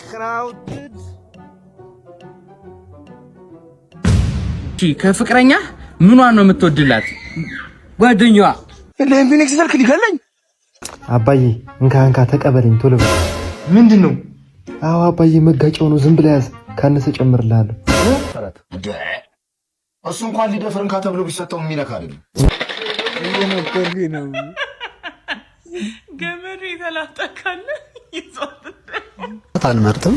crowded. ከፍቅረኛ ምኗን ነው የምትወድላት? ጓደኛዋ ለኢንፊኒክስ ስልክ ሊገለኝ። አባዬ እንካ ተቀበለኝ ቶሎ በል። ምንድነው? አዎ አባዬ መጋጫው ነው፣ ዝም ብለህ ያዝ፣ ካነሰ ጨምርልሃለሁ። እሱ እንኳን ሊደፍር እንካ ተብሎ ቢሰጠው የሚነካ አይደለም። እየነገርኩኝ ነው። ገመዱ የተላጠካለ ይዟት አልመርጥም።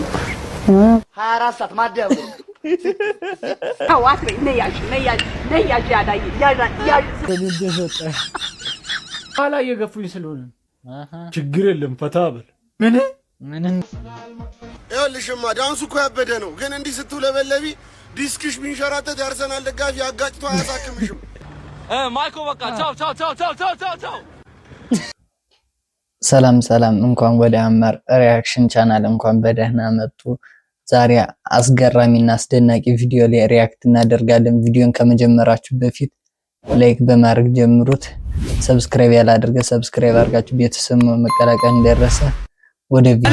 24 ሰዓት ማደብ ታዋት ነያሽ ያዳይ ኋላ እየገፉኝ ስለሆነ ችግር የለም ፈታ በል። ምን ይኸውልሽማ ዳንሱ እኮ ያበደ ነው፣ ግን እንዲህ ስትውለበለቢ ዲስክሽ ቢንሸራተት ያርሰናል ደጋፊ አጋጭቶ አያሳክምሽም። ማይኮ በቃ ቻው ቻው ቻው ቻው ቻው ቻው። ሰላም እንኳን ወደ አማር ሪአክሽን ቻናል እንኳን በደህና መጡ። ዛሬ አስገራሚና አስደናቂ ቪዲዮ ላይ ሪአክት እናደርጋለን። ቪዲዮን ከመጀመራችሁ በፊት ላይክ በማድረግ ጀምሩት። ሰብስክራይብ ያላደረገ ሰብስክራይብ አድርጋችሁ ቤተሰብ መቀላቀል እንደረሰ ወደ ቪዲዮ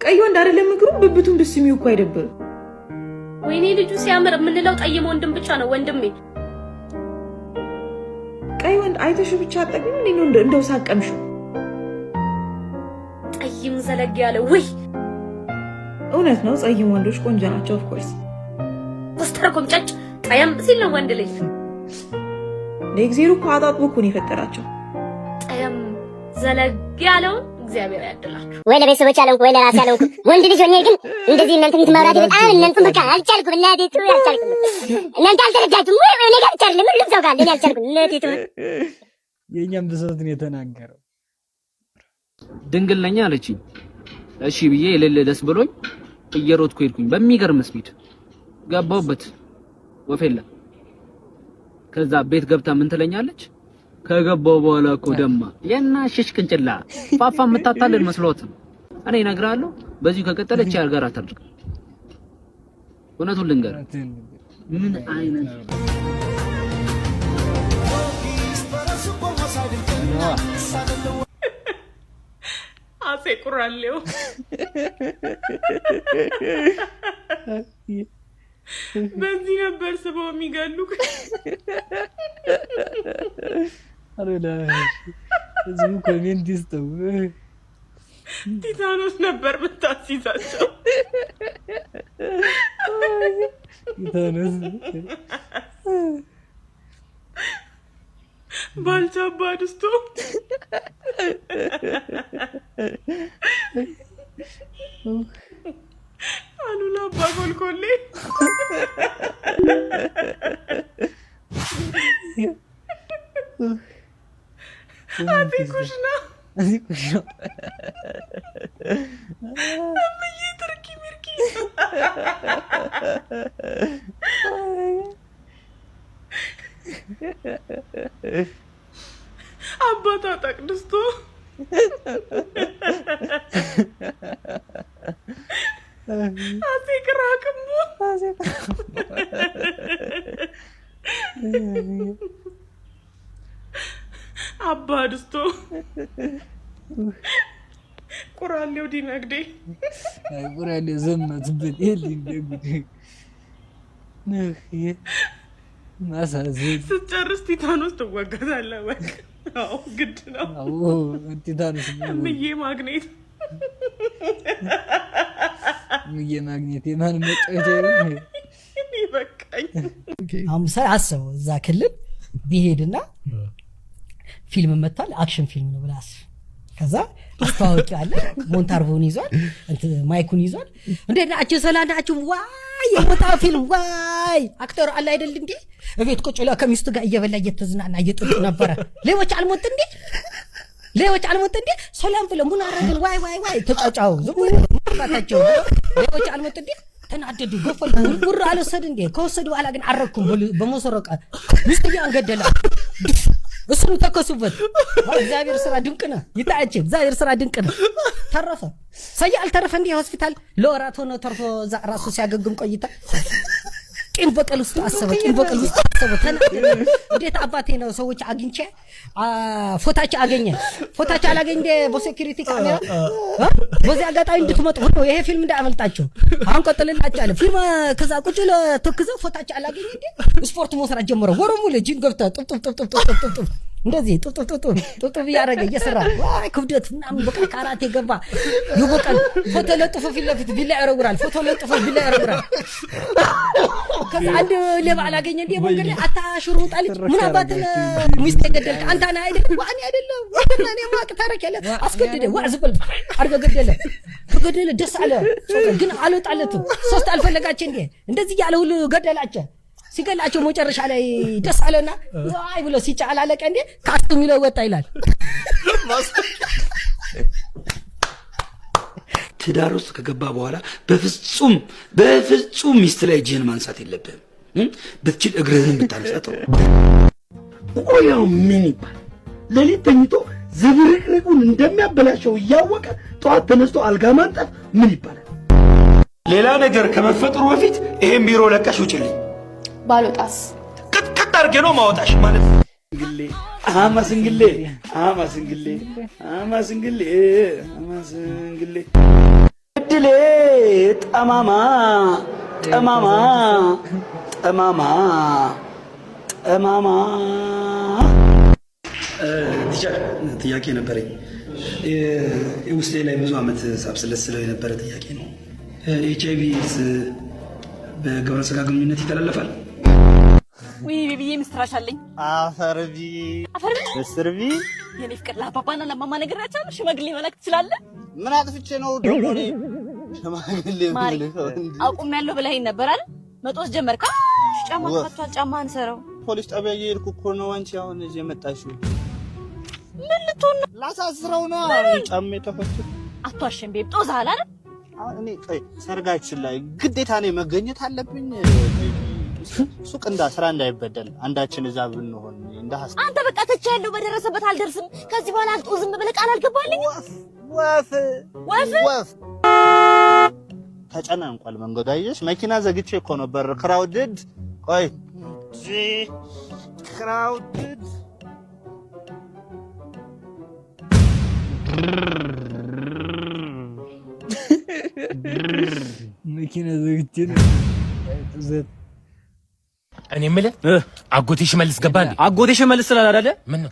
ቀይ ወንድ አይደለም እግሩ ብብቱን ደስ የሚው እኮ አይደብር። ወይኔ ልጁ ሲያምር የምንለው ጠይም ወንድም ብቻ ነው ወንድሜ። ቀይ ወንድ አይተሽ ብቻ አጠግም ነው እንደው ሳቀምሽ። ጠይም ዘለግ ያለ ወይ እውነት ነው። ጠይም ወንዶች ቆንጆ ናቸው። ኦፍ ኮርስ ወስተርኩም ጫጭ ጠይም ሲል ነው ወንድ ልጅ። ለእግዚአብሔር እኮ አጣጥቦ እኮ ነው የፈጠራቸው። ጠይም ዘለግ ያለው እግዚአብሔር ያድላችሁ። ወይ ለቤተሰቦች አለንኩ ወይ ለራሴ አለንኩ። ወንድ ልጅ ሆኜ ግን እንደዚህ እናንተን ትማራቲ በጣም እናንተን በቃ አልቻልኩም። እናቴቱ አልቻልኩም። እናንተ አልተረዳችሁም ወይ? እኔ ጋር ብቻ ለምን ልብሰው ጋር እኔ አልቻልኩም። እናቴቱ የኛም ብሶት ነው የተናገረው። ድንግል ነኝ አለችኝ። እሺ ብዬ የሌለ ደስ ብሎኝ እየሮጥኩ ሄድኩኝ። በሚገርም ስፒድ ገባሁበት ወፌላ። ከዛ ቤት ገብታ ምን ትለኛለች? ከገባው በኋላ እኮ ደማ የና ሽሽቅንጭላ ፋፋ የምታታልን መስሎት እኔ እነግራለሁ። በዚህ ከቀጠለች ያርጋር አታድርግ። እውነቱን ልንገር ምን አይነት አሴ ቁራሌው በዚህ ነበር ስበው የሚገሉክ። አረላ እዚህ ኮሜንት ይስተው ቲታኖስ ነበር ብታስይዛቸው። ቲታኖስ ባልቻ ባድስቶ አሉላ ባጎልኮሌ አቲኩሽና አምዬ ትርኪ ሚርኪ አባታ ጠቅድስቶ አሴ ቅራቅሞ አባድስቶ ቁራሌው ዲነግዴ ቁራሌው ዘመትበት ይልንደጉ ማሳዘን ስትጨርስ ቲታኖስ ትወጋታለህ። በቃ አዎ ግድ ነው። አዎ ቲታኖስ ምዬ ማግኔት የማን መጫወቻ ይበቃኝ። አምሳ አሰበው እዛ ክልል ቢሄድና ፊልም መጣል አክሽን ፊልም ነው ብላስ ከዛ አስተዋወቂ አለ ሞንታርቮን ይዟል ማይኩን ይዟል። እንደናችሁ ሰላናችሁ ዋይ የሞታ ፊልም ዋይ አክተር አለ አይደል እንዴ? እቤት ቁጭ ብላ ከሚስቱ ጋር እየበላ እየተዝናና እየጠጡ ነበረ። ሌቦች አልሞት እንዴ? ሰላም ብለው ምን አረጋል? ዋይ ተጫጫው ዝም ማባታቸው ሌቦች አልሞት እንዴ? ተናደዱ ገፈል ጉር አልወሰድ እንዴ? ከወሰዱ በኋላ ግን አረኩም በመሰረቃ ሚስትያ አንገደላ እሱን ተከሱበት። እግዚአብሔር ስራ ድንቅ ነው። ይታያችሁ እግዚአብሔር ስራ ድንቅ ነው። ተረፈ ሰያ አልተረፈ እንዴ? ሆስፒታል ለወራት ሆነ ተርፎ ራሱ ሲያገግም ቆይታ ቂም በቀል ውስጥ አሰበ እንዴት አባቴ ነው ሰዎች አግኝቼ ፎታቸው አላገኘ በሴኩሪቲ ካሜራ በዚህ አጋጣሚ እንድትመጡ ነው ይሄ ፊልም እንዳያመልጣችሁ አሁን ቀጥልላችሁ አለ ፊልም ከዛ ቁጭ ለተከዘው ፎታቸው አላገኘ እንዴ ስፖርት መስራት ጀመረ ወረሙ ለጂን ገብታ ጥብ እንደዚህ ጥብ ያረገ እየሰራ ዋይ ክብደት ምናምን በቃ ካራቴ ገባ ይወቀል ፎቶ ለጥፎ ፊት ለፊት ቢላ ያረጉራል ከዛ አንድ ሌባ አላገኘ እንዴ መንገድ አታሽሩ ጣልጭ ምን አባት ሚስት ገደልክ አንተ አና ዋኔ አይደለም እኔ ማቅ ታረክ ያለ አስገደደ ዋዝበል አርገ ገደለ ደስ አለ ግን አልወጣለትም ሶስት አልፈለጋቸው እንዴ እንደዚህ ያለ ሁሉ ገደላቸው ሲገላቸው መጨረሻ ላይ ደስ አለና ዋይ ብሎ ሲጫላለቀ እንዴ ካስቱ ሚለው ወጣ ይላል ትዳር ውስጥ ከገባ በኋላ በፍጹም ሚስት ላይ እጅህን ማንሳት የለብህም ብትችል እግርህን ብታነሳተው ቆያው ምን ይባል ለሊት ተኝቶ ዝብርቅርቁን እንደሚያበላሸው እያወቀ ጠዋት ተነስቶ አልጋ ማንጠፍ ምን ይባላል ሌላ ነገር ከመፈጠሩ በፊት ይሄን ቢሮ ለቀሽ ውጪልኝ ባሎጣስ ከት አድርጌ ነው ማውጣሽ ማለት ግሌ አማስንግሌ እድሌ ጠማማ ጥያቄ ነበረኝ ውስጤ ላይ ብዙ አመት ሳብስለስለው የነበረ ጥያቄ ነው ኤችአይቪ በግብረ ስጋ ግንኙነት ይተላለፋል ወይ ቤቢዬ ምስራች አለኝ አፈርቢ የኔ ፍቅር ለአባባና ለማማ ነገራቸው ሽማግሌ መላክ ትችላለህ ምን አጥፍቼ ነው ደግሞ ሽማግሌ ማለት አቁም ያለው ብለኸኝ ነበር አይደል መጦስ ጀመርካ ጫማ ተፈቷል ጫማ አንሰረው ፖሊስ ጣቢያ እየሄድኩ እኮ ነው አንቺ አሁን እዚህ መጣሽው ምን ልትሆን ነው ላሳስረው ነው ጫማ ተፈቷል አትዋሽም ቤብ ጦዛሃል አይደል አሁን እኔ ሰርጋችን ላይ ግዴታ ነው መገኘት አለብኝ ሱቅ ስራ እንዳይበደል አንዳችን እዛ ብንሆን እንደሐስ አንተ በቃ ተቻለው በደረሰበት አልደርስም ከዚህ በኋላ አልጦ ዝም ብለህ ቃል አልገባልኝ ወፍ ተጨናንቋል መንገዱ አየሽ መኪና ዘግቼ እኮ ነበር ክራውድድ ቆይ ክራውድድ መኪና ዘግቼ እኔ የምልህ አጎቴ ሽመልስ ገባ እንዴ አጎቴ ሽመልስ ስላላለ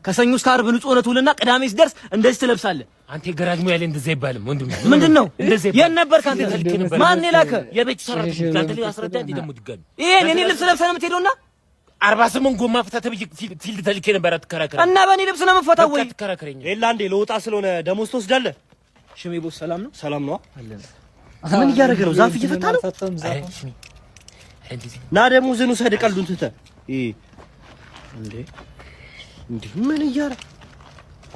ከሰኞ እስከ ዓርብ ንጹህ ነው ትውልና ቅዳሜ ሲደርስ እንደዚህ ትለብሳለህ አንተ ገራጅሙ ያለ እንደዚህ አይባልም ወንድም ምንድነው እንደዚህ የት ነበር ካንተ ተልክ ነበር ማን ይላከ የቤት ሰራተኛ ካንተ ላይ አስረዳ እንዴ ደሞ ድጋሚ ይሄ እኔ ልብስ ለብሰህ ነው የምትሄደውና 48 ጎማ ፈታ ተብዬ ፊልድ ተልኬ ነበር አትከራከረ እና በእኔ ልብስ ነው የምፈታው ወይ አትከራከረኝ ሌላ እንዴ ለውጣ ስለሆነ ደሞዝ ትወስዳለህ ሽሜ ቦስ ሰላም ነው አለን ምን እያደረገ ነው ዛፍ እየፈታ ነው ና ደግሞ ዝኑ ሰድ ቀልዱን ትተህ እንዴ ምን እያደረገ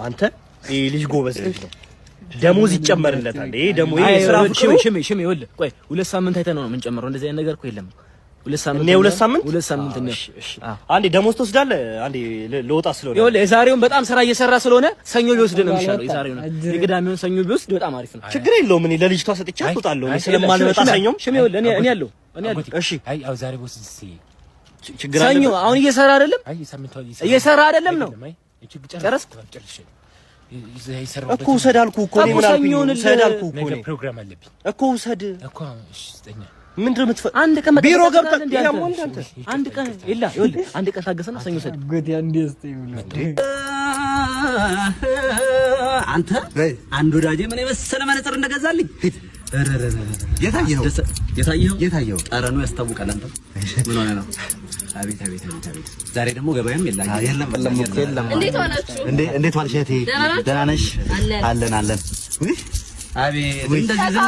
አንተ ልጅ ጎበዝ ልጅ ነው ደሞዝ ይጨመርለታል ደግሞ ስራ ሽሜ ይወል ቆይ 2 ሳምንት አይተህ ነው ምን ጨመረው እንደዚህ አይነት ነገር እኮ የለም 2 ሳምንት ነው አንዴ ደሞዝ ትወስዳለህ አንዴ ለውጣ ስለሆነ ይወል የዛሬውን በጣም ስራ እየሰራ ስለሆነ ሰኞ ቢወስድ ነው የሚሻለው የዛሬውን የቅዳሜውን ሰኞ ቢወስድ በጣም አሪፍ ነው ችግር የለውም እኔ ለልጅቷ ሰጥቼ አውጣለሁ እኔ ስለማልመጣ ሰኞም ሽሜ ይወል እኔ ያለው እሺ አይ አው ዛሬ ቦስ ችግር አለ ሰኞ አሁን እየሰራ አይደለም እየሰራ አይደለም ነው ጨረስ እኮ ውሰድ አልኩህ እኮ እኔ ምን አልኩኝ ውሰድ አልኩህ እኮ እኔ ፕሮግራም አለብኝ እኮ ውሰድ እኮ እሺ ስጠኛ ምንድነው የምትፈ አንድ ቀን ቢሮ ገብተህ አንድ ቀን ይላ ይወል አንድ ቀን ታገሰና ሰኞ ሰድ ጎት ያንዴስ አንተ አንድ ወዳጄ ምን የመሰለ መነጽር እንደገዛልኝ የታየው ጠረኑ ያስታውቃል አንተ ምን ሆነ ነው አቤት ዛሬ ደግሞ ገበያም የለም እንዴት ሆናችሁ እንዴት ዋልሽ እህቴ ደህና ነሽ አለን አቤት እንደዚህ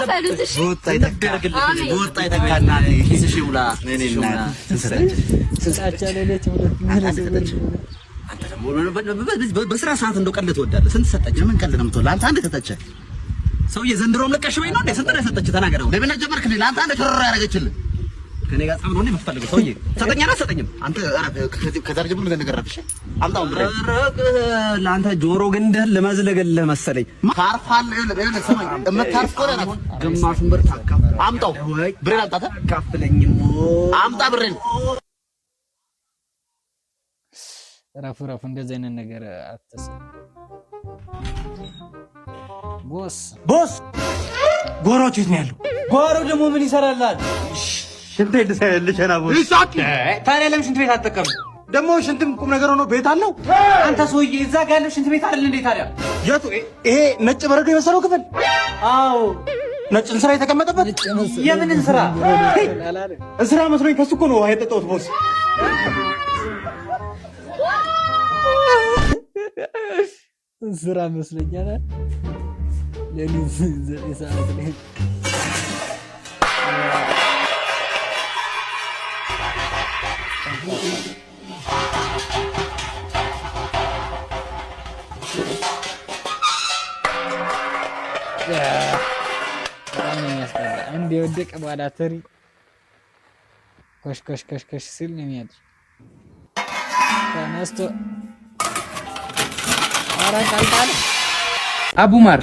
ወጣ ይተካና ኪስሽ ይውላ ነኔና ስንሳቻ ለለች አንተ ደግሞ በስራ ሰዓት እንደው ቀልድ ትወዳለህ ስንት ሰጠች ምን ቀልድ ነው የምትወለው አንተ አንድ ከተቸ ሰውዬ ዘንድሮም ለቀሽ ወይ ነው እንዴ ስንት ነው የሰጠች ተናገረው ለምን ጀመርክ ለአንተ አንድ ተረራ ያረጋችልህ ከኔ ጋር ጸብ ነው እንዴ የምትፈልገው? ሰውዬ ሰጠኛና ሰጠኝም አንተ ከዛሬ ጀምሮ ነገር አፍሽ አምጣው ብሬ ለአንተ ጆሮ ግንድህን ልመዝለግልህ መሰለኝ። ታርፋል ለሰማኝ እምታርፍ ከሆነ ነው ግማሹን ብር ታካፍ አምጣው ብሬን አምጣተ ካፍለኝም አምጣ ብሬን ረፉ እንደዚህ አይነት ነገር አትሰብ ቦስ ጓሮች የት ነው ያለው? ጓሮ ደግሞ ምን ይሰራላል? ሽንት ቤት ሳይልሽ እና ቦስ ታዲያ ለምን ሽንት ቤት አትጠቀም? ደግሞ ሽንትም ቁም ነገር ሆኖ ቤት አለው። አንተ ሰውዬ እዛ ጋር ያለው ሽንት ቤት አይደል እንዴ ታዲያ? የቱ? ይሄ ነጭ በረዶ የመሰለው ክፍል? አዎ ነጭ እንስራ የተቀመጠበት? የምን እንስራ? እንስራ መስሎኝ ከሱ እኮ ነው ውሃ የጠጣሁት ቦስ። እንስራ መስለኛል። ለሊት 9 ሰዓት ላይ አንድ የወደቀ ባላተሪ ኮሽ ሲል ነው የሚያድር ተነስቶ አራካልታል። አቡማር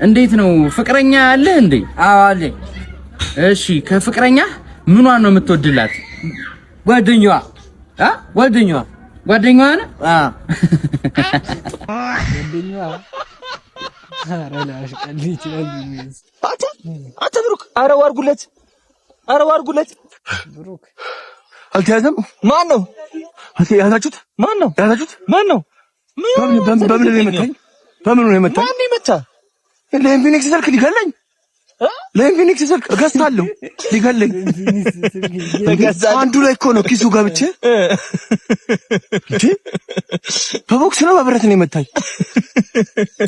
እንዴት ነው? ፍቅረኛ አለህ እንዴ? አዎ አለኝ። እሺ ከፍቅረኛ ምኗን ነው የምትወድላት? ጓደኛዋ ጓደኛዋ ነው? ጓደኛዋ አረላሽ ቀልድ ይችላል ቢሚስ አንተ ብሩክ ኧረ ዋርጉለት ብሩክ አልተያዘም። ማን ነው ያዛችሁት? ማን ነው? በምን ነው የመታኝ? ማን የመታ? ለኢንፊኒክስ ስልክ ሊገለኝ ለኢንፊኒክስ ስልክ እገዝታለሁ ሊገለኝ አንዱ ላይ እኮ ነው ኪሱ ገብቼ እንዴ በቦክስ ነው በብረት ነው የመታኝ።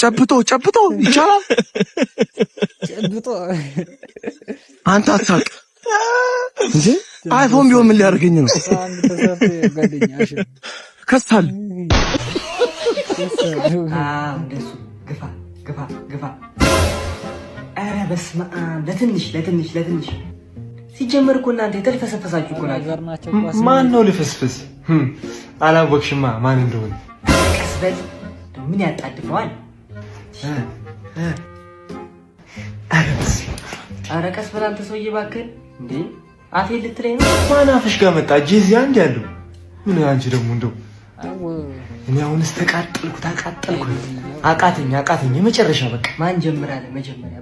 ጨብጦ ይቻላል። አንተ አታውቅ እንዴ አይፎን ቢሆን ምን ሊያደርገኝ ነው? ከሳል እንደሱ ግፋ። ኧረ በስመ አብ ለትንሽ ሲጀመር እኮ እናንተ የተልፈሰፈሳችሁ እኮ ናችሁ። ማን ነው ልፍስፍስ? አላወቅሽማ ማን እንደሆነ። ቀስ በል ምን ያጣድፈዋል? ኧረ ቀስ በል አንተ ሰውዬ እባክህ እንዴ አፌ ልትለኝ ነው? ማን አፍሽ ጋር መጣ? ጄዚ አንድ ያለው ምን አንቺ ደግሞ እንደው እኔ አሁንስ ተቃጠልኩ አቃተኝ የመጨረሻ በቃ። ማን ጀምራለ? መጀመሪያ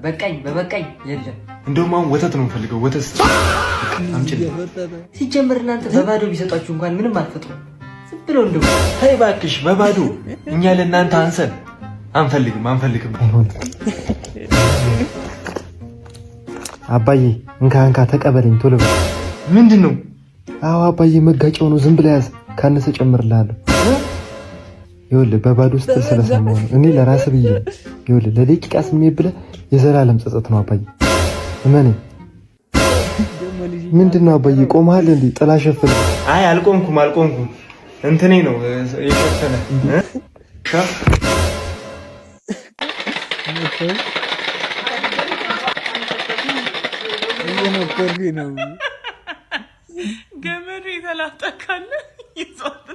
በበቃኝ የለም። እንደውም አሁን ወተት ነው የምፈልገው። ወተት አምጪልኝ። ሲጀምር እናንተ በባዶ ቢሰጣችሁ እንኳን ምንም አትፈጥሩ። ዝም ብለው እንደው ተይ እባክሽ በባዶ እኛ ለእናንተ አንሰን አንፈልግም። አባዬ እንካ ተቀበለኝ ቶሎ በል። ምንድን ነው? አዎ አባዬ መጋጫው ነው። ዝም ብለህ ያዝ፣ ካነሰ ጨምርልሃለሁ። ይኸውልህ በባዶ ውስጥ ስለሰማሁ ነው። እኔ ለራስህ ብዬ ነው። ይኸውልህ ለደቂቃ ስሜት ብለህ የዘላለም ጸጸት ነው አባዬ። እመኔ። ምንድን ነው አባዬ ቆመሃል እንዴ? ጥላ ሸፍን። አይ አልቆምኩም። እንትኔ ነው የሸፈነ ገመዱ የተላጠቃለ ይዟት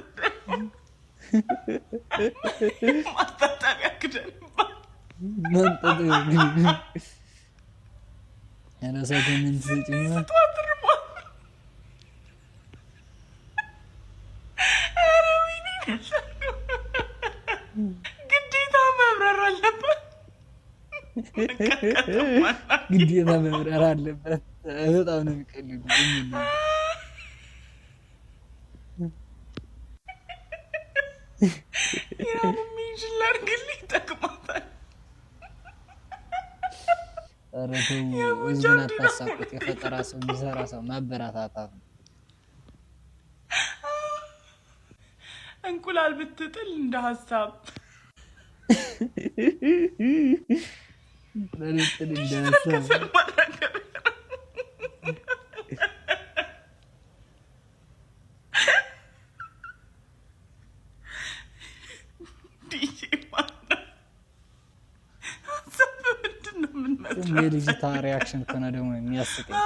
ማስታጠቢያ ክደንባ ግዴታ መብረር አለበት። በጣም ነው የሚቀልዱ። ኧረ ተው ህዝብን አታሳቁት። የፈጠራ ሰው የሚሰራ ሰው ማበረታታት ነው። እንቁላል ብትጥል እንደ ሀሳብ የልጅቷ ሪያክሽን ከሆነ ደግሞ የሚያስቀኝ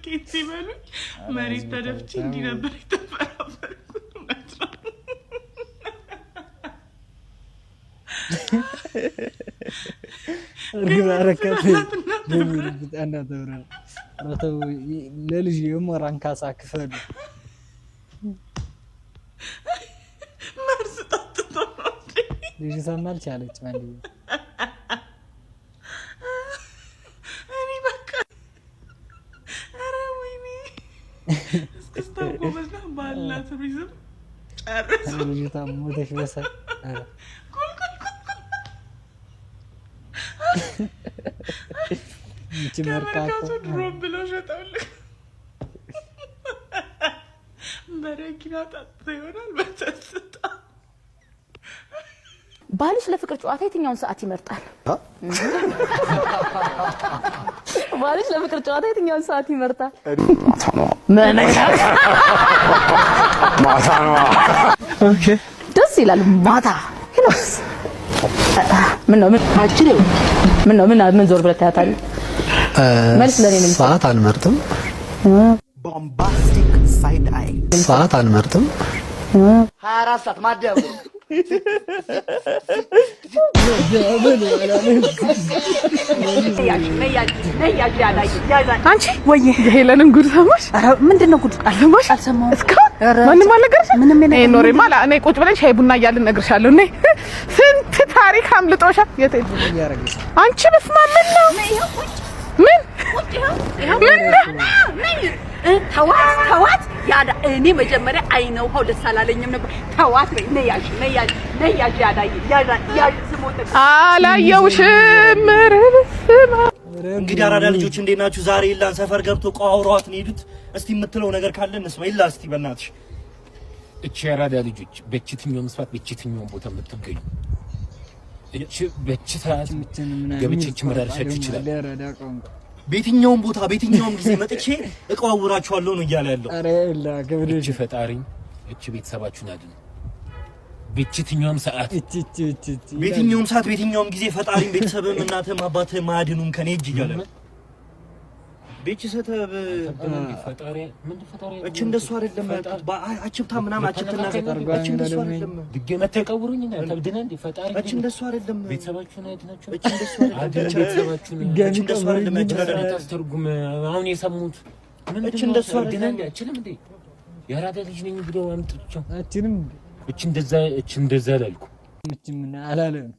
ኬት ሲበሉኝ መሬት ተደፍቼ እንዲህ ነበር የተፈራፈርኩት። ለልጅ የሞራን ካሳ ክፈሉ። መርዝ ጠጥቶ ነው ልጅ ሰማል ቻለች ማለት ነው። እኔ በቃ ኧረ ወይኔ እስክስታው ጎበዝ ነው። ባህልና ቱሪዝም ጨርሶ ልጅቷ ሞተሽ በሰል ይቺ መርካቶ ድሮ ብለው ሸጠውልህ በረኪና ጠጥቶ ይሆናል በተስታ። ባልሽ ለፍቅር ጨዋታ የትኛውን ሰዓት ይመርጣል? ባልሽ ለፍቅር ጨዋታ የትኛውን ሰዓት ይመርጣል? ማታ ነው። ኦኬ ደስ ይላል ማታ። ሄሎስ ምን ነው ምን ዞር ብለህ ታያታለህ? መልስ ለኔ ነው። ሰዓት አልመርጥም። ቦምባስቲክ ሳይድ አይ ሰዓት አልመርጥም። 24 ሰዓት ማደብ አንቺ ወይ የሄለንን ጉድ ሰማሽ? ኧረ ምንድነው ጉድ? አልሰማሽ? አልሰማሁም። እስካሁን ማንም አልነገረሽ? ምንም እኔ ኖሬማ እኔ ቁጭ ብለን ሻይ ቡና እያልን እነግርሻለሁ። እኔ ስንት ታሪክ አምልጦሻል። የት አንቺ በስመ አብ ምን ነው ተዋት ያዳ እኔ መጀመሪያ አይነውው ደስ አላለኝም ነበር። ተዋት ነያሽ ያዳይ ስሞት አላየውሽም። እንግዲህ አራዳ ልጆች እንዴት ናችሁ? ዛሬ ኢላን ሰፈር ገብቶ ቋውሯት ነው ሄዱት። እስቲ የምትለው ነገር ካለ እንስማ። ኢላ እስቲ በእናትሽ እቺ አራዳ ልጆች በችትኛው መስፋት በችትኛው ቦታ የምትገኙ እቺ በችታት ገብቼች መዳርሻችሁ ይችላል። በየትኛውም ቦታ በየትኛውም ጊዜ መጥቼ እቀዋውራችኋለሁ ነው እያለ ያለው። አረ ኢላ ገብሬ እቺ ፈጣሪ እቺ ቤተሰባችሁን አድኑ። በየትኛውም ሰዓት በየትኛውም ሰዓት በየትኛውም ጊዜ ፈጣሪም ቤተሰብም እናትም አባትም ማያድኑም ከኔ እጅ እያለ ነው። ቤተሰብ ፈጣሪ ምን ፈጣሪ እቺ እንደሱ አይደለም። አችብታ ምናምን አችብትና እቺ እንደሱ አይደለም። ድገመ ተቀውሩኝና ተብድና እንደ ፈጣሪ እቺ እንደሱ አይደለም። ቤተሰባችሁን አድናችሁ። እቺ እንደሱ አይደለም። ቤተሰባችሁን እቺ እንደሱ አይደለም። ታስተርጉም አሁን የሰሙት ምን እቺ እንደሱ አይደለም። አችልም እንዴ የአራዳ ልጅ ነኝ ብሎ አምጥቻው አችንም እቺ እንደዛ ላልኩ እቺ ምን አላለም።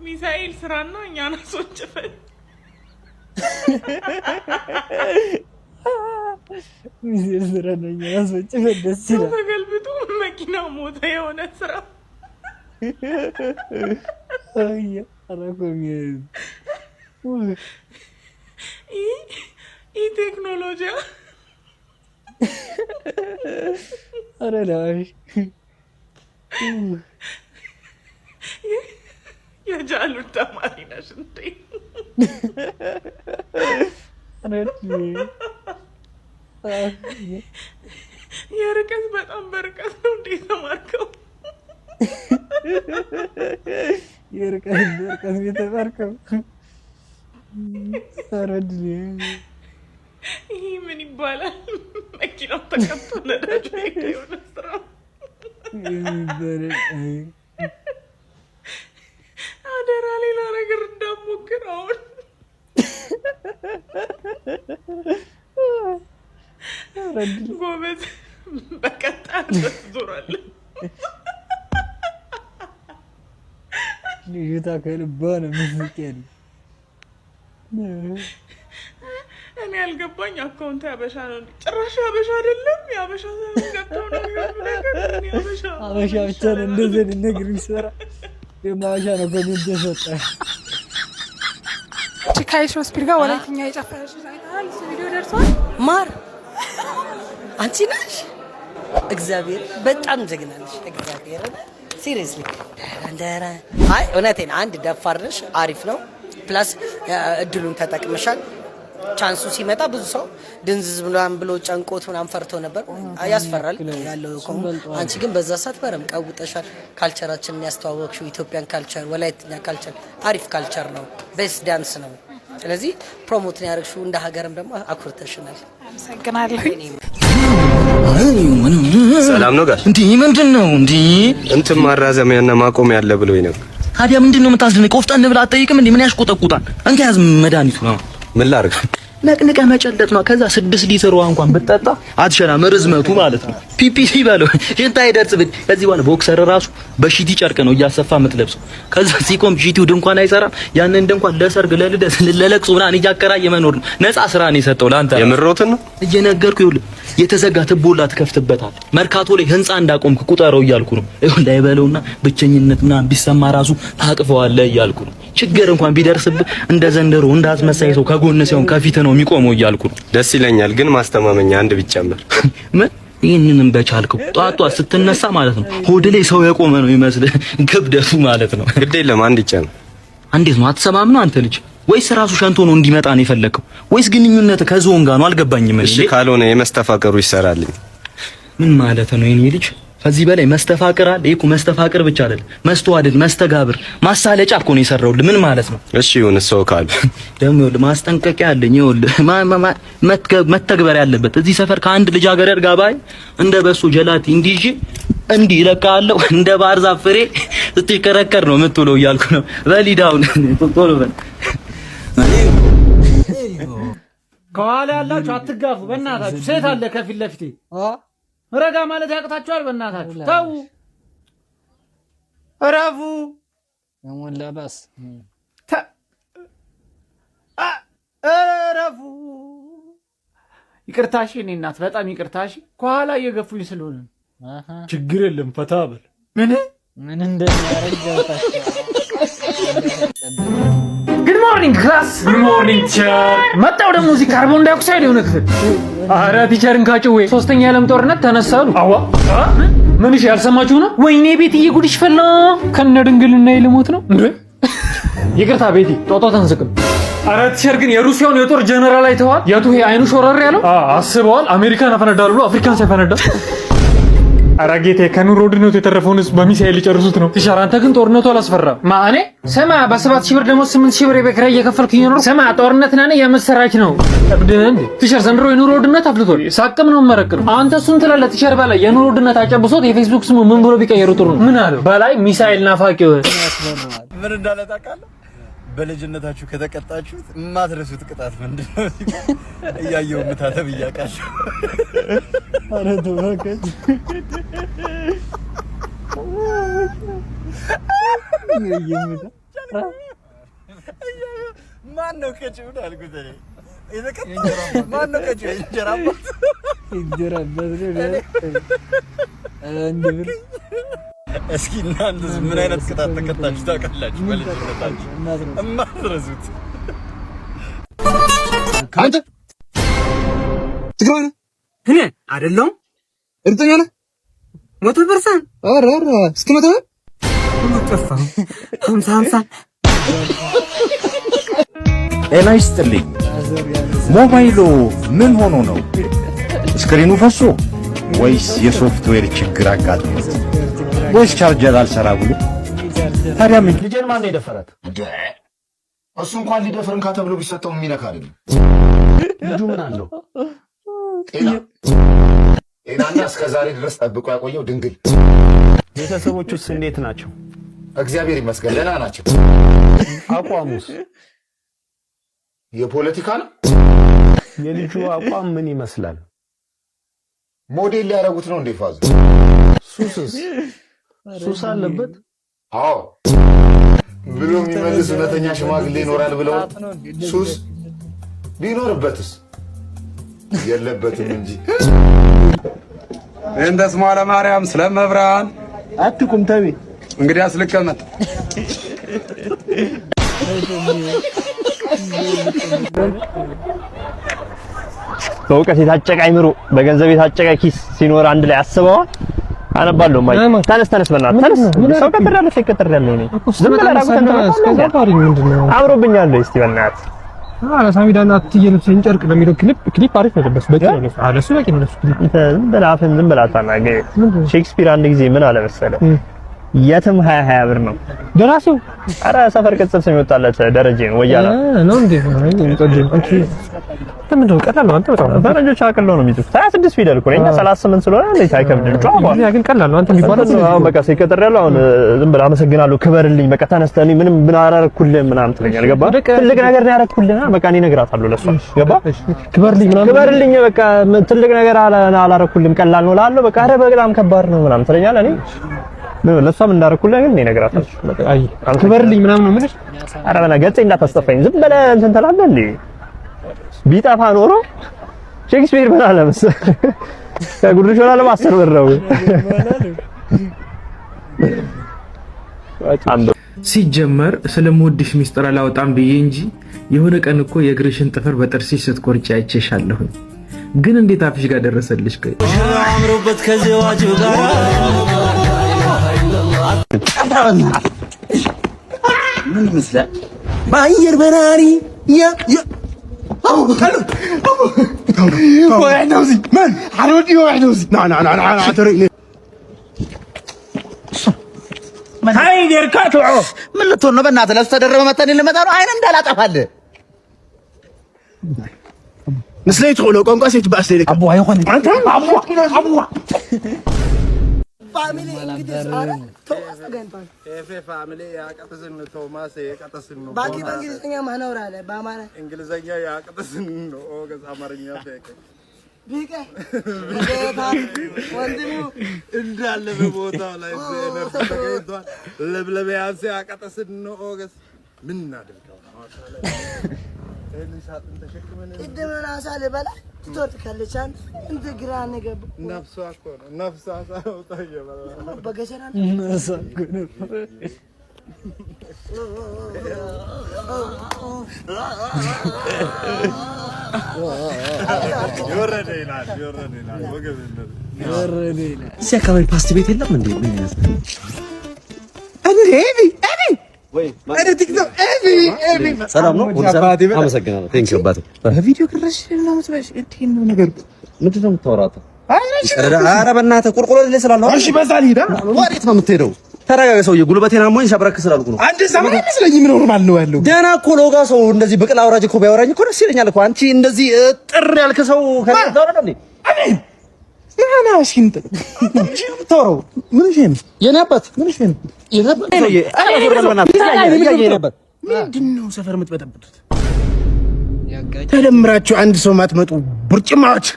ሚሳኤል ስራና እኛን አስወጭፈን ሚሳኤል ስራና እኛን አስወጭፈን ደስ ይላል። ተገልብጦ መኪና ሞተ የሆነ ስራ አያ አራኮኝ ኢ ቴክኖሎጂ አረላሽ የጃሉ ተማሪ ነሽ እንዴ? የርቀት በጣም በርቀት ነው እንዴ ተማርከው? የርቀት የተማርከው አረድኝ። ይሄ ምን ይባላል? መኪናው ተቀምጦ ነዳጅ የሆነ ስራ አደራ ሌላ ነገር እንዳሞክር አሁን ጎበዝ በቀጣይ ዞራለሁ። ልጅቷ ከልቧ ነው የምትስቂያለሽ። እኔ ያልገባኝ አካውንት ያበሻ ነው። ጭራሽ ያበሻ አይደለም። ያበሻ ገብተው ነው ያበሻ አበሻ ብቻ ነው እንደዚህ ነገር የሚሰራ የማበሻ ነው። ኮሜንት የሰጠ ቺካይሽ ሆስፒታል ጋር ወላይትኛ የጨፈረሽ አይታል። ቪዲዮ ደርሷል። ማር አንቺ ነሽ? እግዚአብሔር በጣም ጀግና ነሽ። እግዚአብሔር ሲሪየስሊ እንደራ አይ እውነቴን አንድ ደፋር ነሽ። አሪፍ ነው። ፕላስ እድሉን ተጠቅመሻል። ቻንሱ ሲመጣ ብዙ ሰው ድንዝዝ ምናምን ብሎ ጨንቆት ምናምን ፈርቶ ነበር። ያስፈራል ያለው እኮ። አንቺ ግን በዛ ሰዓት በረም ቀውጠሻል። ካልቸራችንን ያስተዋወቅሽው ኢትዮጵያን ካልቸር፣ ወላይትኛ ካልቸር አሪፍ ካልቸር ነው፣ ቤስት ዳንስ ነው። ስለዚህ ፕሮሞት ነው ያደረግሽው፣ እንደ ሀገርም ደግሞ አኩርተሽናል። አመሰግናለሁ። ሰላም ነው ጋሽ? እንዴ ምንድነው እንዴ? እንትን ማራዘሚያና ማቆም ያለ ብሎኝ ነበር። ታዲያ ምንድነው የምታስደንቀው? ቆፍጣን ብላ አትጠይቅም እንዴ? ምን ያሽቆጠቁጣል? እንካ ያዝ መድኃኒቱ ነው። ምን ላድርግ? ነቅንቀህ መጨለጥ ነው። ከዛ 6 ሊትር ውሃ እንኳን ብትጠጣ አትሸናም፣ ርዝመቱ ማለት ነው። ፒፒሲ በለው ሽንታ አይደርስብህ። ከዚህ በኋላ ቦክሰር ራሱ በሺቲ ጨርቅ ነው እያሰፋ የምትለብሰው። ከዛ ሲቆም ሺቲው ድንኳን አይሰራም። ያንን ድንኳን ለሰርግ፣ ለልደት፣ ለለቅሶ ምናምን እያከራየ መኖር ነው። ነፃ ስራ ነው የሰጠው ለአንተ። የምሮትን ነው እየነገርኩህ። ይኸውልህ የተዘጋ ትቦላ ትከፍትበታል። መርካቶ ላይ ህንጻ እንዳቆምክ ቁጠረው እያልኩ ነው። ይኸውልህ አይበለውና ብቸኝነት ምናምን ቢሰማ ራሱ ታቅፈዋለህ እያልኩ ነው። ችግር እንኳን ቢደርስብህ እንደ ዘንደሮ እንዳስመሳይ ሰው ከጎን ሳይሆን ከፊት ነው የሚቆመው እያልኩ ነው። ደስ ይለኛል፣ ግን ማስተማመኛ አንድ ቢጨምር። ምን ይሄንንም በቻልከው ጧጧ ስትነሳ ማለት ነው ሆድ ላይ ሰው የቆመ ነው ይመስልህ ክብደቱ ማለት ነው። ግድ የለም አንድ ይጨምር። እንዴት ነው አትሰማም ነው አንተ ልጅ? ወይስ ራሱ ሸንቶ ነው እንዲመጣ ነው የፈለከው? ወይስ ግንኙነት ከዞን ጋር ነው? አልገባኝም። እሺ ካልሆነ የመስተፋቀሩ ይሰራልኝ። ምን ማለት ነው የኔ ልጅ? ከዚህ በላይ መስተፋቅር አለ? ይሄ እኮ መስተፋቅር ብቻ አይደለም፣ መስተዋደድ፣ መስተጋብር፣ ማሳለጫ እኮ ነው የሰራውልህ። ምን ማለት ነው? እሺ ይሁን። ሰው ካሉ ደግሞ ይኸውልህ ማስጠንቀቂያ አለኝ። ይኸውልህ መተግበር ያለበት እዚህ ሰፈር ከአንድ ልጃገረድ ጋር ባይ እንደ በሶ ጀላቲ እንዲጂ እንዲህ እለቅሃለሁ እንደ ባህር ዛፍ ፍሬ ስትከረከር ነው የምትውለው እያልኩ ነው። በሊዳውን ቶሎ በል። ከኋላ ያላችሁ አትጋፉ በእናታችሁ። ሴት አለ ከፊት ለፊቴ ረጋ ማለት ያቅታችኋል። በእናታችሁ ተው፣ እረፉ። የሞላባስ እረፉ። ይቅርታሽ እኔ እናት በጣም ይቅርታሽ። ከኋላ እየገፉኝ ስለሆነ ችግር የለም ፈታ በል። ምን እንደሚያደርግ ጉድ ሞርኒንግ ክላስ። ጉድ ሞርኒንግ ቲቸር። መጣው ደግሞ እዚህ ካርቦን ዳይኦክሳይድ የሆነ ክፍል። አረ ቲቸርን ካጭዌ ሶስተኛ የዓለም ጦርነት ተነሳሉ። አዋ ምን እሺ ያልሰማችሁ ነው? ወይኔ ቤትዬ ጉድሽ ፈላ። ከነ ድንግልና ልሞት ነው እንዴ? ይቅርታ ቤቲ ጦጦ ተንስቅም። አረ ቲቸር ግን የሩሲያውን የጦር ጀነራል አይተዋል? የቱ ይሄ አይኑ ሾረር ያለው አስበዋል? አሜሪካን አፈነዳሉ ብሎ አፍሪካን ሳይፈነዳ። አረ ጌቴ ከኑሮ ውድነቱ የተረፈውን ህዝብ በሚሳኤል ሊጨርሱት ነው። ቲቸር አንተ ግን ጦርነቱ አላስፈራም። ማኔ ስማ በ7,000 ብር ደግሞ 8,000 ብር የቤት ኪራይ እየከፈልኩኝ ነው። ስማ ጦርነት ነን የምትሰራች ነው። እብድን እንዴ ቲቸር ዘንድሮ የኑሮ ውድነት አፍልቷል። ሳቅም ነው መረቅም። አንተ እሱን ትላለህ ቲቸር። በላይ የኑሮ ውድነት አጨብሶት የፌስቡክ ስሙ ምን ብሎ ቢቀየሩ ጥሩ ነው? ምን አለው በላይ ሚሳኤል ናፋቂው ምን እንዳለ ታውቃለህ? በልጅነታችሁ ከተቀጣችሁት የማትረሱት ቅጣት ምንድነው? እያየሁ ምታተብ እያቃለሁ። አረ ተወከች ማን ነው ከጭው አልኩት እኔ የተቀጣው ማን ነው ከጭው? እንጀራ አባት እንጀራ አባት እስኪ እናንተስ ምን አይነት ቅጣት ተቀጣችሁ ታውቃላችሁ? በልጅነታችሁ እማትረሱት። አንተ ትግራ ነህ? እኔ አይደለሁም። እርግጠኛ ነህ? 100%። ኧረ እስኪ 100 ጠፋ 50 ጤና ይስጥልኝ። ሞባይሎ ምን ሆኖ ነው? ስክሪኑ ፈሶ ወይስ የሶፍትዌር ችግር አጋጥሞት ወይስ ቻርጀር አልሰራ ብሎ? ታዲያ ምን ልጄን ማን ነው የደፈራት? እሱ እንኳን ሊደፍርን ተብሎ ቢሰጠው የሚነካ አይደለም። ልጁ ምን አለው? ጤናና እስከ ዛሬ ድረስ ጠብቆ ያቆየው ድንግል። ቤተሰቦቹስ እንዴት ናቸው? እግዚአብሔር ይመስገን ደህና ናቸው። አቋሙስ የፖለቲካ ነው? የልጁ አቋም ምን ይመስላል? ሞዴል ሊያደርጉት ነው እንዴ? ፋዙ ሱስስ ሱስ አለበት? አዎ ብሎ የሚመልስ እውነተኛ ሽማግሌ ይኖራል ብለው ሱስ ቢኖርበትስ? የለበትም እንጂ። እንደ ስሟ ለማርያም ስለመብራን አትቁም ተቤ። እንግዲህ አስልቀመጥ በእውቀት የታጨቀ አይምሮ በገንዘብ የታጨቀ ኪስ ሲኖር አንድ ላይ አስበዋል። አነባለሁ ማይ ተነስ በእናትህ ተነስ። ሰው ቀጥሬያለሁ ነው ዝም ብለህ ራቁ ተንተባለህ። አምሮብኛል እስቲ በእናትህ ሳሚዳና አትየለብሰኝ ጨርቅ ለሚለው ክሊፕ አሪፍ ነው። በቂ ነው። ለሱ በቂ ነው። ለሱ ዝም ብላ ታናገ ሼክስፒር አንድ ጊዜ ምን አለ መሰለህ የትም 20 ብር ነው ደራሲው። አረ ሰፈር ቅጽል ስም ይወጣለት ደረጀ ነው ወያላ ነው እንዴ? አንቺ ተምንድነው ቀላል ነው። አንተ በጣም ፈረንጆች አቀለው ነው የሚጽፉት 26 ፊደል እኮ ነኝ 38 ስለሆነ እንዴት አይከብድም? ጫዋ ያ ግን ቀላል ነው። አንተ የሚባለው አሁን በቃ ሲቀጥር ያለው አሁን ዝም ብለህ አመሰግናለሁ ክበርልኝ በቃ ተነስተህ ምንም ምን አላረኩልህ ምናምን ትለኛለህ። ገባ? ትልቅ ነገር ነው ያረኩልህ በቃ እኔ እነግራታለሁ ለሷ። ገባ? ክበርልኝ ምናምን ክበርልኝ በቃ ትልቅ ነገር አላረኩልህም ቀላል ነው እላለሁ። በቃ አረ በጣም ከባድ ነው ምናምን ትለኛለህ። እኔ ለሷም እንዳረኩልህ ግን እኔ እነግራታለሁ። በቃ አይ ክበርልኝ ምናምን ነው የምልሽ። አረ በላ ገጼ እንዳታስጠፋኝ ዝም ብለህ እንትን ትላለህ እንዴ? ቢጠፋ ኖሮ ሼክስፒር ምን አለ መሰለህ ከጉርሽ ወላ ለማሰር በረው ሲጀመር ስለምወድሽ ሚስጥር አላወጣም ብዬ እንጂ የሆነ ቀን እኮ የእግርሽን ጥፍር በጥርሲሽ ስትቆርጪ አይቼሻለሁ። ግን እንዴት አፍሽ ጋር ደረሰልሽ? አምሮበት ከዘዋጁ ጋር ምን ይመስላል? በአየር በራሪ ምን ልትሆን ነው? በእናትህ ለእሱ ተደረበ መተን ልመጣ ነው። አይን እንዳላጠፋልህ ንስለይ ትቆሎ ቋንቋ ሴት ባስለይ አቡ አይሆን አንተ አቡ ፋሚሊ እንግዲህ አረ ቶማስ ተገንቷል። ኤፍ ፋሚሊ ያቀጥስን ቶማስ ያቀጥስን ነው። ባቂ በእንግሊዝኛ ማናወራ አለ በአማራ እንግሊዝኛ ያቀጥስን ነው። ኦገስ አማርኛ በቀ ቢቀ ወንድሙ እንዳለ በቦታው ላይ ዘነር ተገኝቷል። ለብለብ ያንስ ያቀጥስን ነው። ኦገስ ምን እናድርገው? ሳጥን ተሸክመን እንደምን አሳለ በላ ትወጥካለቻን እንደ ግራ ነገር ነፍሷ እኮ ነው ነፍሷ ሳውጣየ በላ በገጀራ ነሳኩ ነው ይወረደ ይላል ወገበነ ይወረደ ይላል። እዚህ አካባቢ ፓስት ቤት የለም እንዴ? ምን ያስፈልግ ሰላም ነው። አመሰግናለሁ። ቴንክ ዩ አባቴ። በቪዲዮ ቅረሽ ነው መስበሽ እንዴት ነው ነገሩ? ምንድን ነው የምታወራው? ኧረ በእናትህ ቁልቁሎ ላይ ስላለው እሺ፣ በዛ ልሂድ። ወዴት ነው የምትሄደው? ተረጋጋ ሰውዬ። ጉልበቴን አሞኝ ሸብረክ ስላልኩ ነው። አንድ ዘመን አይመስለኝም ኖርማል ነው ያለው። ደህና እኮ ሎጋ ሰው እንደዚህ ብቅል አውራጅ እኮ ቢያወራኝ እኮ ደስ ይለኛል እኮ። አንቺ እንደዚህ ጥር ያልክ ሰው ከታወራ ነው እንዴ? አሜን ያና ሽንጥ እንጂ ተወራው ምን እሺ ነው የኔ አባት ምን እሺ ነው የነበር ምንድነው ሰፈር የምትበጠብጡት? ተደምራችሁ አንድ ሰው ማትመጡ ቡርጭማዎች።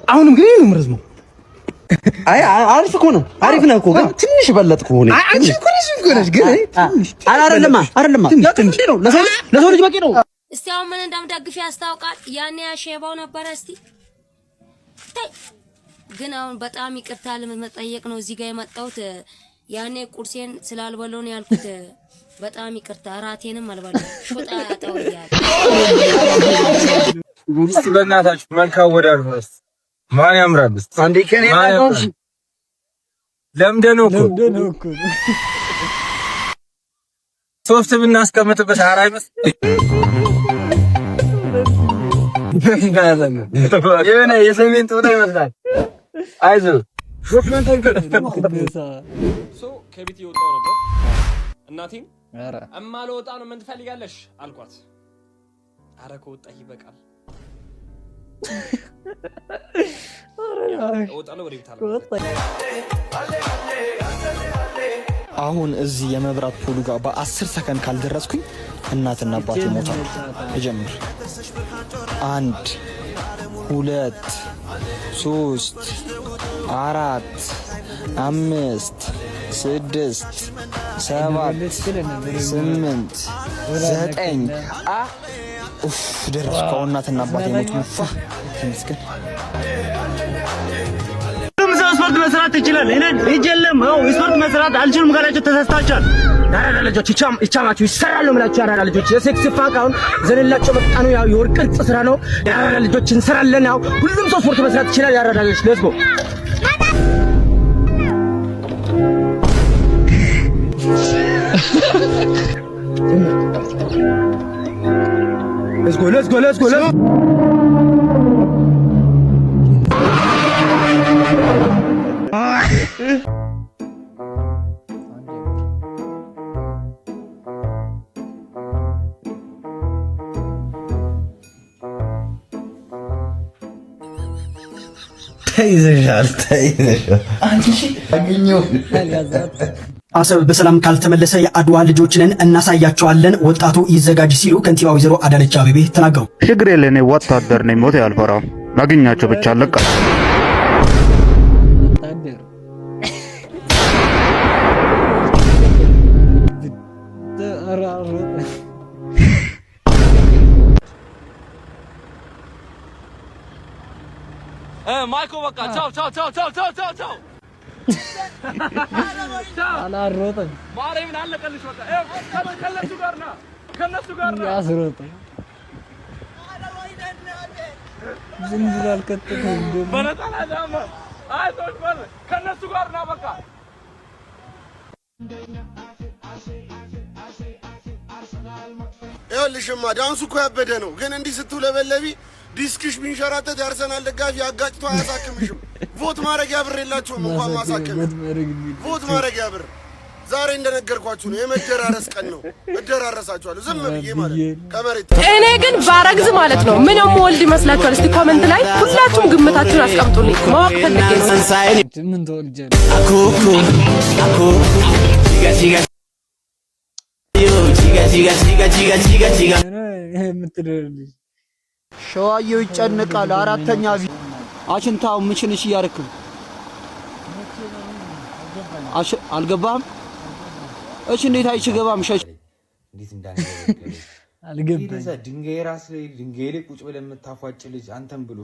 አሁንም ግን ነው ምርዝሙ። አይ አሪፍ እኮ ነው፣ አሪፍ ነው እኮ ግን ትንሽ በለጥኩ ሆነ። አንቺ እኮ ነሽ ግን አይደለም ነው ለሰው ልጅ በቂ ነው። እስቲ አሁን ምን እንደምደግፍ ያስታውቃል። ያኔ ያሸባው ነበር። እስቲ ግን አሁን በጣም ይቅርታ ለመጠየቅ ነው እዚህ ጋር የመጣሁት። ያኔ ቁርሴን ስላልበላሁ ነው ያልኩት። በጣም ይቅርታ። እራቴንም አልበላሁ። ሾጣ አጣውያለሁ። እስቲ በእናታችሁ መልካም ወዳር ነው። ማን ያምራል? እስቲ አንዴ ከኔ ነው ለምደነው እኮ ሶፍት ብናስቀምጥበት አራይ መስል የሆነ የሰሜን ጦር ይመስላል። አይዞህ ከቤት እየወጣሁ ነበር። እናቴን እማልወጣ ነው ምን ትፈልጋለሽ አልኳት። ኧረ ከወጣህ ይበቃል። አሁን እዚህ የመብራት ፖሉ ጋር በ10 ሰከንድ ካልደረስኩኝ እናትና አባቴ ሞታሉ። እጀምር 1 2 3 4 5 6 7 8 9 ደረስኩ። እናትና አባቴ ሞቱ። ተመስገን። ስፖርት መስራት ይችላል። እኔ ይጀለም ነው ስፖርት መስራት አልችልም ካላችሁ ተሳስታችኋል። ያራዳ ልጆች ይቻማችሁ ይሰራሉ ማለት ያራዳ ልጆች የሴክስ ፋቃውን ዘንላቸው መጣኑ ያው የወርቅ ቅርጽ ስራ ነው። ያራዳ ልጆች እንሰራለን። ያው ሁሉም ሰው ስፖርት መስራት ይችላል። ያራዳ ልጆች ሌትስ ጎ Let's go, let's go, let's go, let's go. ተይዘሻል። አሰብ በሰላም ካልተመለሰ የአድዋ ልጆችንን እናሳያቸዋለን፣ ወጣቱ ይዘጋጅ ሲሉ ከንቲባ ወይዘሮ አዳነች አቤቤ ተናገሩ። ችግር የለ፣ እኔ ወታደር ነኝ፣ ሞት አልፈራም። ማግኛቸው ብቻ አለቀ። ማይኮ በቃ ቻው ቻው ቻው ቻው ቻው ቻው ቻው አላሮጠም። ማርያምን አለቀልሽ። በቃ ከነሱ ጋር ና፣ ከነሱ ጋር ና። ያስሮጠም ዝም ብሎ አልከተተም። በነጠላ ዳማ አይዞሽ በል፣ ከነሱ ጋር ና። በቃ ይኸውልሽማ ዳንሱ እኮ ያበደ ነው፣ ግን እንዲህ ስትውለበለቢ ዲስክሽ ቢንሸራተት የአርሰናል ደጋፊ አጋጭቶ አያሳክምሽም። ቮት ማድረጊያ ብር የላችሁም እንኳን ማሳከም። ቮት ማድረጊያ ብር ዛሬ እንደነገርኳችሁ ነው፣ የመደራረስ ቀን ነው። እደራረሳችኋለሁ ዝም ብዬ ማለት ከመሬት። እኔ ግን ባረግዝ ማለት ነው ምንም ወልድ ይመስላችኋል? እስቲ ኮሜንት ላይ ሁላችሁም ግምታችሁን አስቀምጡልኝ። ማወቅ ፈልጌ ነው። ምን ተወልጀ አኩኩ አኩ ጂጋ የምትደርልኝ ሸዋየው ይጨነቃል። አራተኛ አሽንታው ምችንሽ እያረክም አልገባም። እሺ እንዴት አይችገባም? ሸሽ እንዴት እንዳንገበገበ አልገባም። እዛ ድንጋይ ራስ ላይ ድንጋይ ላይ ቁጭ ብለህ የምታፏጭ ልጅ አንተን ብሎ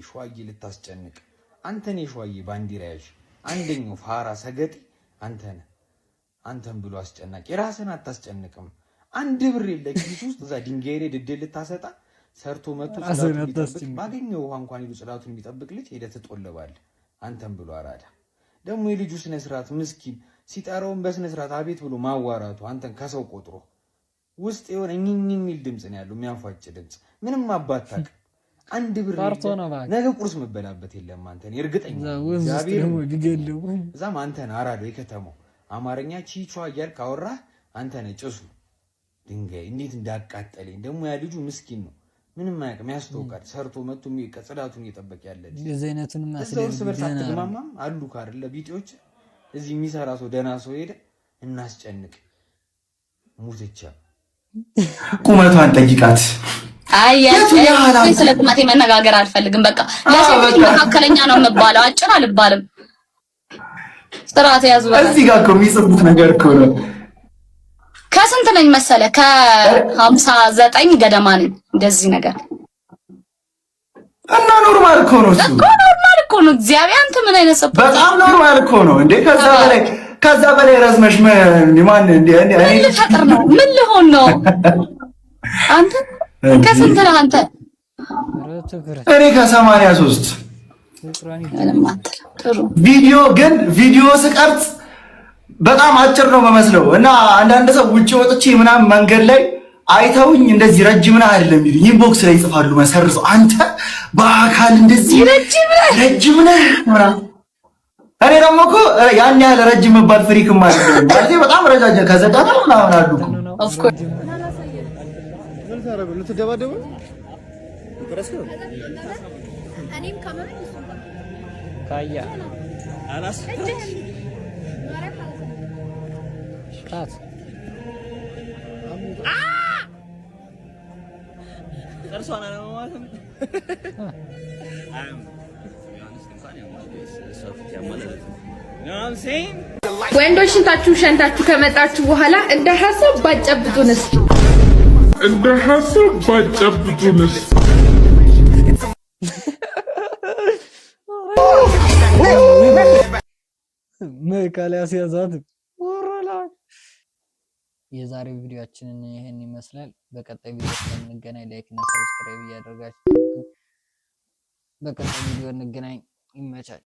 ሸዋዬ ልታስጨንቅ አንተን የሸዋዬ ባንዲራ ያዥ አንደኛው ፋራ ሰገጤ አንተን ብሎ አስጨናቂ። ራስን አታስጨንቅም። አንድ ብር የለኪስ ውስጥ እዛ ድንጋይ ላይ ድድል ልታሰጣ ሰርቶ መጥቶ ባገኘው ውሃ እንኳን ይሉ ጽዳቱን የሚጠብቅ ልጅ ሄደህ ትጦለባለህ። አንተን ብሎ አራዳ ደግሞ የልጁ ስነ ስርዓት ምስኪን ሲጠራውን በስነ ስርዓት አቤት ብሎ ማዋራቱ አንተን ከሰው ቆጥሮ ውስጥ የሆነ እኝኝ የሚል ድምጽ ነው ያለው፣ የሚያንፏጭ ድምጽ። ምንም አባታቅ አንድ ብር ነገ ቁርስ መበላበት የለም። አንተን እርግጠኛ እዛም አንተን አራዳ የከተማው አማርኛ ቺቿ እያልክ አወራህ። አንተን ጭሱ ድንጋይ እንዴት እንዳቃጠለኝ ደግሞ ያ ልጁ ምስኪን ነው፣ ምንም አያውቅም፣ ያስተውቃል። ሰርቶ መጥቶ ጽዳቱን እየጠበቀ ያለ ልጅ ዲዛይነቱን እርስ በርስ አትግማማም አሉ ካርለ ቢጤዎች እዚህ የሚሰራ ሰው ደህና ሰው ሄደ እናስጨንቅ ሙትቻ ቁመቷን ጠይቃት። አይ ስለ ቁመቴ መነጋገር አልፈልግም። በቃ ለሴት ልጅ መካከለኛ ነው የምባለው፣ አጭር አልባልም። ስርዓት ያዙ። እዚህ ጋር እኮ የሚጽፉት ነገር እኮ ነው። ከስንት ነኝ መሰለ? ከ59 ገደማ ነኝ። እንደዚህ ነገር እና ኖርማል እኮ ነው እሱ እኮ ኖርማል እኮ ነው። እግዚአብሔር አንተ ምን አይነት ሰው በጣም ኖርማል እኮ ነው እንዴ! ከዛ በላይ ረዝመሽ ማን እንዴ? ምን ልፈጥር ነው? ምን ልሆን ነው? አንተ ከስንት ነህ አንተ? እኔ ከ83 ቪዲዮ ስቀርጽ በጣም አጭር ነው መስለው እና አንዳንድ ሰው ውጪ ወጥቼ ምናምን መንገድ ላይ አይተውኝ እንደዚህ ረጅም ነህ አይደለም ይሉኝ፣ ኢንቦክስ ላይ ይጽፋሉ መሰርዘው አንተ በአካል እንደዚህ ረጅም ነህ ምናምን። እኔ ደግሞ እኮ ያን ያህል ረጅም መባል ፍሪክም ማለት ነው ማለት በጣም ረጃጅም ከዘቀጠ ምናምን አሉ እኮ ኦፍ ኮርስ ምን ታረጉ ልትደባደቡ ረስከው እኔም ካሜራ ካያ አላስ ቃት እርሷና ነው ማለት ነው። ወንዶች ሽንታችሁ ሸንታችሁ ከመጣችሁ በኋላ እንደ ሀሳብ ባጨብጡንስ መካለ ያስያዛት ወራላ። የዛሬው ቪዲዮአችንን ይሄን ይመስላል። በቀጣይ ቪዲዮ እንገናኝ። ላይክ እና ሰብስክራይብ እያደረጋችሁ በቀጣይ ቪዲዮ እንገናኝ። ይመቻል።